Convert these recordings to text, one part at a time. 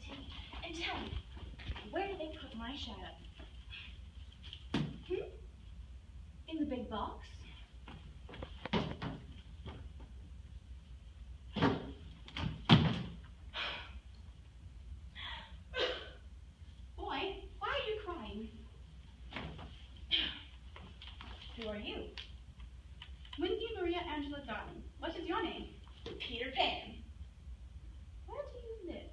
Tinky, and tell me, where did they put my shadow? In the big box? Boy, why are you crying? Who are you? Wendy Maria Angela Darling. What is your name? Peter Pan. Where do you live?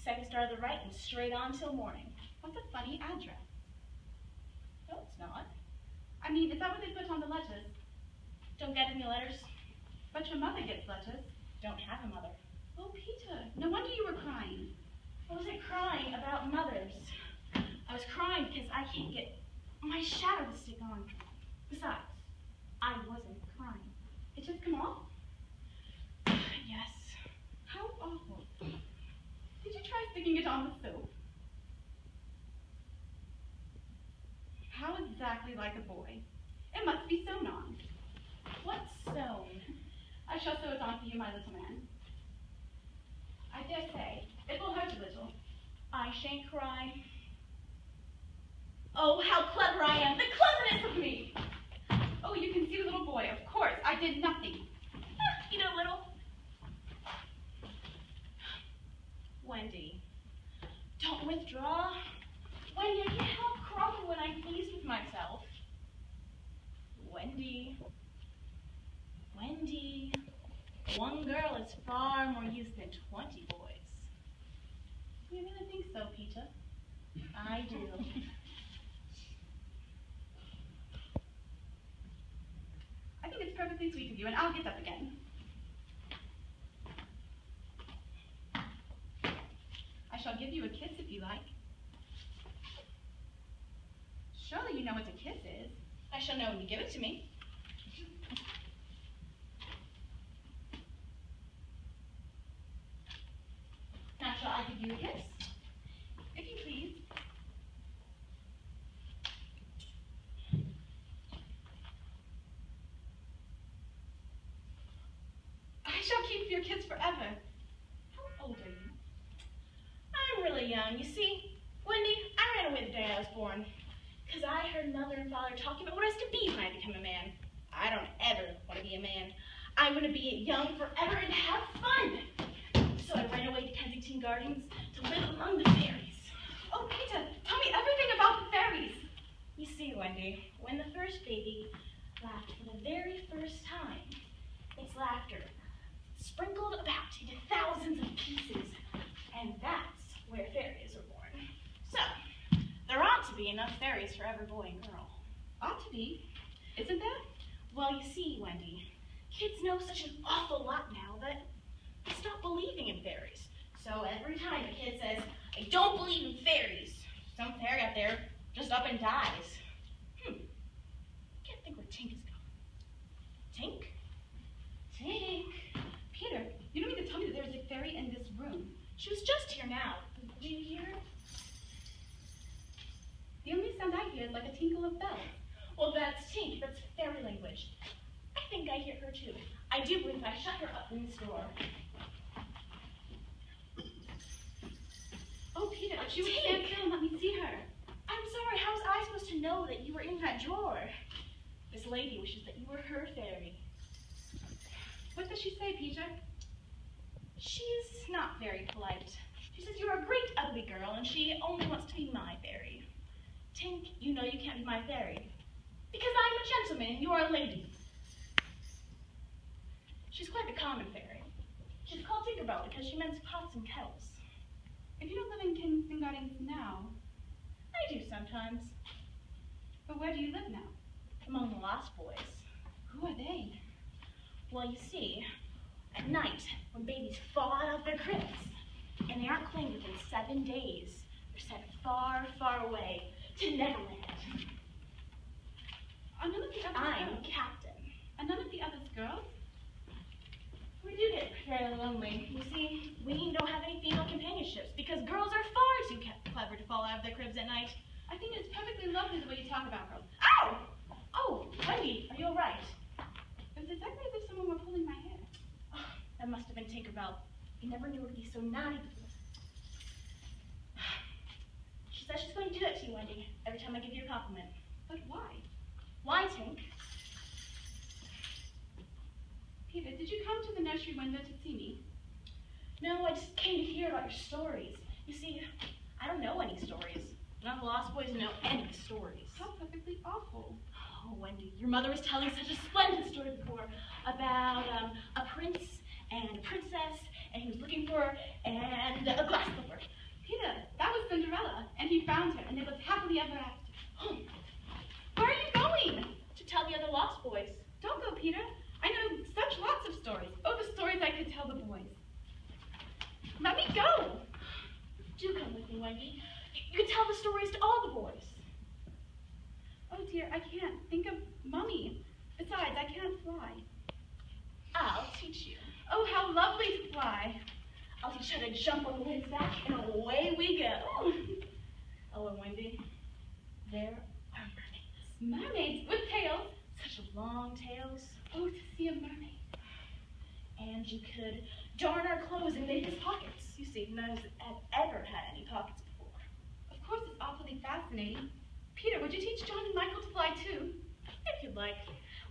Second star to the right and straight on till morning. What's a funny address? No, it's not. I mean, is that what they put on the letters? Don't get any letters. But your mother gets letters. Don't have a mother. Oh, Peter, no wonder you were crying. I wasn't crying about mothers. I was crying because I can't get my shadow to stick on. Besides, I wasn't crying. It just come off? Yes. How awful. Did you try sticking it on the soap? How exactly like a boy? It must be sewn on. What's sewn? I shall sew it on for you, my little man. I dare say, it will hurt a little. I shan't cry. Oh, how clever I am! The cleverness of me! Oh, you can see the little boy. Of course, I did nothing. You know, little. Wendy, don't withdraw. Wendy, I can't help crying when I'm pleased with myself. Wendy. Wendy. One girl is far more use than 20 boys. You really think so, Peter? I do. I think it's perfectly sweet of you, and I'll get up again. I shall give you a kiss if you like. Surely you know what a kiss is. I shall know when you give it to me. Now shall I give you a kiss? If you please. I shall keep your kiss forever. How old are you? I'm really young. You see, Wendy, I ran away the day I was born. Because I heard Mother and Father talking about what I was to be when I become a man. I don't ever want to be a man. I want to be young forever and have fun. So I ran away to Kensington Gardens to live among the fairies. Oh, Peter, tell me everything about the fairies. You see, Wendy, when the first baby laughed for the very first time, its laughter sprinkled about into thousands of pieces, and that's where fairies are born. So, there ought to be enough fairies for every boy and girl. Ought to be. Isn't there? Well, you see, Wendy, kids know such an awful lot now that they stop believing in fairies. So every time a kid says, I don't believe in fairies, some fairy out there just up and dies. Can't think where Tink is going. Tink? Tink? Peter, you don't mean to tell me that there's a fairy in this room. She was just here now. Do you hear her? The only sound I hear is like a tinkle of bells. Well, that's Tink. That's fairy language. I think I hear her too. I do believe I shut her up in this door. Oh, Peter, if she would stand still and let me see her. I'm sorry, how was I supposed to know that you were in that drawer? This lady wishes that you were her fairy. What does she say, Peter? She's not very polite. She says you're a great ugly girl and she only wants to be my fairy. Tink, you know you can't be my fairy. Because I'm a gentleman and you're a lady. She's quite the common fairy. She's called Tinkerbell because she mends pots and kettles. If you don't live in Kensington Gardens now. I do sometimes. But where do you live now? Among the lost boys. Who are they? Well, you see, at night, when babies fall out of their cribs, and they aren't claimed within 7 days, they're sent far, far away to Neverland. Are none of the others I'm girls? captain. Are none of the others girls? We do get fairly lonely. You see, we don't have any female companionships because girls are far too clever to fall out of their cribs at night. I think it's perfectly lovely the way you talk about girls. Ow! Oh, Wendy, are you all right? It was exactly as if someone were pulling my hair. Oh, that must have been Tinkerbell. You never knew her to be so naughty before. do that to you, Wendy, every time I give you a compliment. But why? Why, Tink? Peter, did you come to the nursery window to see me? No, I just came to hear about your stories. You see, I don't know any stories. None of the Lost Boys know any stories. How perfectly awful. Oh, Wendy, your mother was telling such a splendid story before about a prince and a princess, and he was looking for her, and a glass slipper. Peter, that was Cinderella, and he found her, and they lived happily ever after. Oh, Where are you going? to tell the other Lost Boys. Don't go, Peter. I know such lots of stories. Oh, the stories I could tell the boys. Let me go. Do come with me, Wendy. You can tell the stories to all the boys. Oh, dear, I can't. Think of Mummy. Besides, I can't fly. I'll teach you. Oh, how lovely to fly. I'll teach you how to jump on the wind's back, and away we go. Oh, and Wendy, there are mermaids. Mermaids with tails. Such long tails. Oh, to see a mermaid. And you could darn our clothes and make us pockets. You see, none of us have ever had any pockets before. Of course, it's awfully fascinating. Peter, would you teach John and Michael to fly too? If you'd like.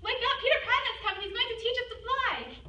Wake up, Peter Pan is coming. He's going to teach us to fly.